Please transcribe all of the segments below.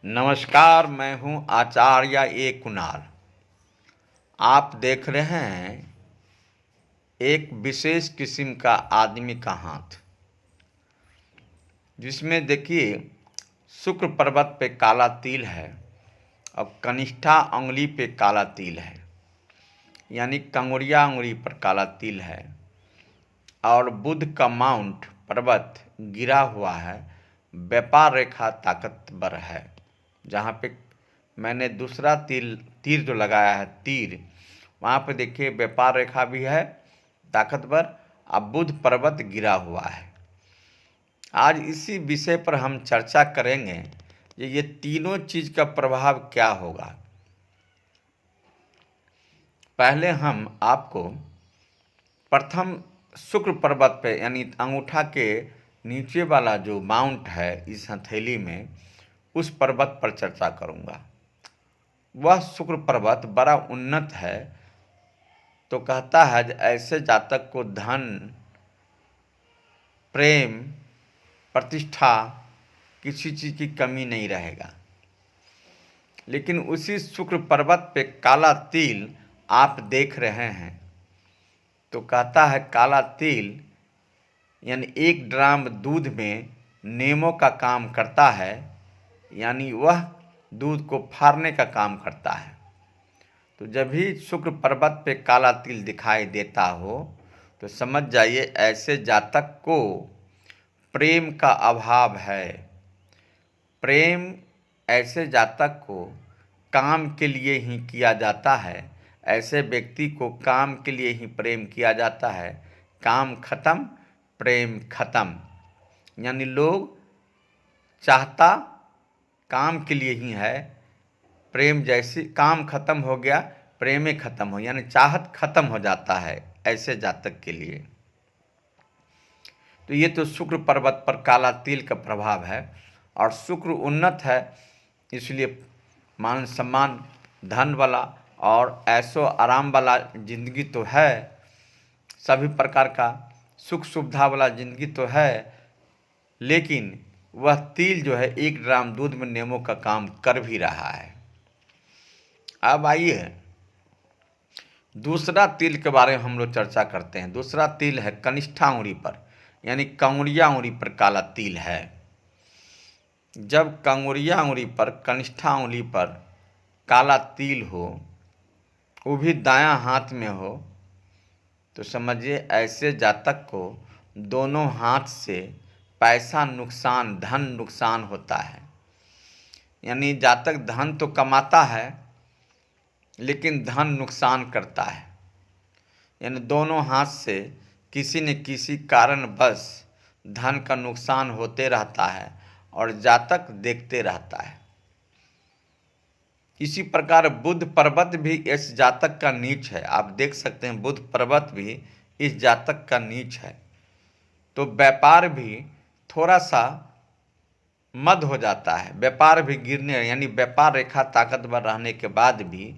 नमस्कार, मैं हूं आचार्य कुणाल। आप देख रहे हैं एक विशेष किस्म का आदमी का हाथ, जिसमें देखिए शुक्र पर्वत पे काला तिल है और कनिष्ठा अंगुली पे काला तिल है, यानी कंगुरिया अंगुली पर काला तिल है। और बुध का माउंट पर्वत गिरा हुआ है, व्यापार रेखा ताकतवर है। जहाँ पे मैंने दूसरा तीर जो लगाया है तीर, वहाँ पे देखिए व्यापार रेखा भी है ताकतवर, अब बुध पर्वत गिरा हुआ है। आज इसी विषय पर हम चर्चा करेंगे ये तीनों चीज़ का प्रभाव क्या होगा। पहले हम आपको प्रथम शुक्र पर्वत पे यानी अंगूठा के नीचे वाला जो माउंट है इस हथेली में, उस पर्वत पर चर्चा करूँगा। वह शुक्र पर्वत बड़ा उन्नत है, तो कहता है ऐसे जातक को धन, प्रेम, प्रतिष्ठा, किसी चीज़ की कमी नहीं रहेगा। लेकिन उसी शुक्र पर्वत पे काला तिल आप देख रहे हैं, तो कहता है काला तिल यानी 1 ड्राम दूध में नीमों का काम करता है, यानी वह दूध को फाड़ने का काम करता है। तो जब भी शुक्र पर्वत पे काला तिल दिखाई देता हो तो समझ जाइए ऐसे जातक को प्रेम का अभाव है। प्रेम ऐसे जातक को काम के लिए ही किया जाता है, ऐसे व्यक्ति को काम के लिए ही प्रेम किया जाता है। काम खत्म, प्रेम खत्म, यानी लोग चाहता काम के लिए ही है। प्रेम जैसे काम खत्म हो गया, प्रेम खत्म हो, यानी चाहत खत्म हो जाता है ऐसे जातक के लिए। तो ये तो शुक्र पर्वत पर काला तिल का प्रभाव है। और शुक्र उन्नत है, इसलिए मान सम्मान, धन वाला और ऐशो आराम वाला जिंदगी तो है, सभी प्रकार का सुख सुविधा वाला जिंदगी तो है। लेकिन वह तिल जो है 1 ड्राम दूध में नीमों का काम कर भी रहा है। अब आइए दूसरा तिल के बारे में हम लोग चर्चा करते हैं। दूसरा तिल है कनिष्ठा अंगुली पर, यानी कंगुरिया अंगुली पर काला तिल है। जब कंगुरिया अंगुली पर, कनिष्ठा अंगुली पर काला तिल हो, वो भी दायां हाथ में हो, तो समझिए ऐसे जातक को दोनों हाथ से पैसा नुकसान, धन नुकसान होता है। यानी जातक धन तो कमाता है लेकिन धन नुकसान करता है। यानी दोनों हाथ से किसी न किसी कारणवश धन का नुकसान होते रहता है और जातक देखते रहता है। इसी प्रकार बुध पर्वत भी इस जातक का नीच है। आप देख सकते हैं बुध पर्वत भी इस जातक का नीच है। तो व्यापार भी थोड़ा सा मद हो जाता है, व्यापार भी गिरने, यानी व्यापार रेखा ताकतवर रहने के बाद भी,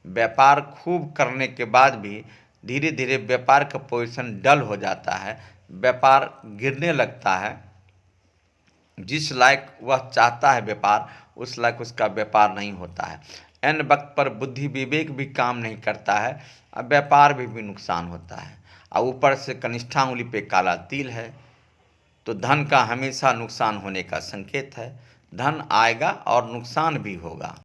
व्यापार खूब करने के बाद भी धीरे धीरे व्यापार का पोजीशन डल हो जाता है, व्यापार गिरने लगता है। जिस लायक वह चाहता है व्यापार, उस लायक उसका व्यापार नहीं होता है। एन वक्त पर बुद्धि विवेक भी काम नहीं करता है, अब व्यापार भी नुकसान होता है। और ऊपर से कनिष्ठा अंगुली पे काला तिल है, तो धन का हमेशा नुकसान होने का संकेत है। धन आएगा और नुकसान भी होगा।